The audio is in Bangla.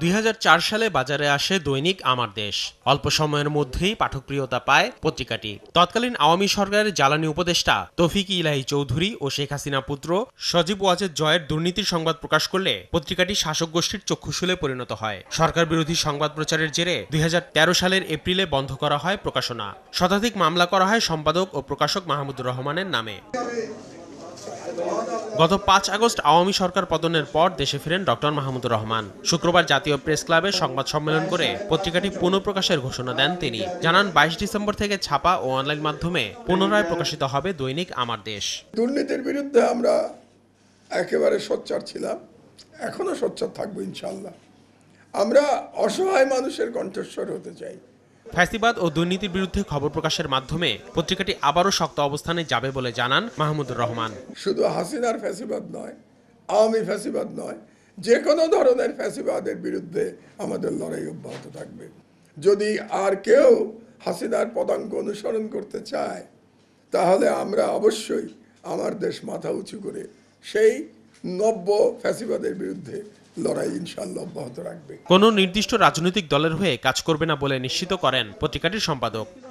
2004 সালে বাজারে আসে দৈনিক আমার দেশ। অল্প সময়ের মধ্যেই পাঠকপ্রিয়তা পায় পত্রিকাটি। তৎকালীন আওয়ামী সরকারের জ্বালানি উপদেষ্টা তৌফিক ইলাহি চৌধুরী ও শেখ হাসিনা পুত্র সজীব ওয়াজেদ জয়ের দুর্নীতির সংবাদ প্রকাশ করলে পত্রিকাটি শাসক গোষ্ঠীর চক্ষুশূলে পরিণত হয়। সরকার বিরোধী সংবাদ প্রচারের জেরে 2013 সালের এপ্রিলে বন্ধ করা হয় প্রকাশনা। শতাধিক মামলা করা হয় সম্পাদক ও প্রকাশক মাহমুদুর রহমানের নামে। গত 5 আগস্ট আওয়ামী সরকার পতনের পর দেশে ফিরেন ডক্টর মাহমুদুর রহমান। শুক্রবার জাতীয় প্রেস ক্লাবে সংবাদ সম্মেলন করে পত্রিকাটি পুনঃপ্রকাশের ঘোষণা দেন তিনি। জানান 22 ডিসেম্বর থেকে ছাপা ও অনলাইন মাধ্যমে পুনরায় প্রকাশিত হবে দৈনিক আমার দেশ। দুর্নীতির বিরুদ্ধে আমরা একেবারে সোচ্চার ছিলাম, এখনো সোচ্চার থাকবো ইনশাল্লাহ। আমরা অসহায় মানুষের কণ্ঠস্বর হতে চাই। ফ্যাসিবাদ ও দুর্নীতির বিরুদ্ধে খবর প্রকাশের মাধ্যমে পত্রিকাটি আবারও শক্ত অবস্থানে যাবে বলে জানান মাহমুদুর রহমান। শুধু হাসিনার ফ্যাসিবাদ নয়, আওয়ামী ফ্যাসিবাদ নয়, যে কোনো ধরনের ফ্যাসিবাদের বিরুদ্ধে আমাদের লড়াই অব্যাহত থাকবে। যদি আর কেউ হাসিনার পদাঙ্ক অনুসরণ করতে চায়, তাহলে আমরা অবশ্যই আমার দেশ মাথা উঁচু করে সেই নব্য ফ্যাসিবাদের বিরুদ্ধে লড়াই ইনশাল্লাহ অব্যাহত রাখবে। কোনো নির্দিষ্ট রাজনৈতিক দলের হয়ে কাজ করবে না বলে নিশ্চিত করেন পত্রিকাটির সম্পাদক।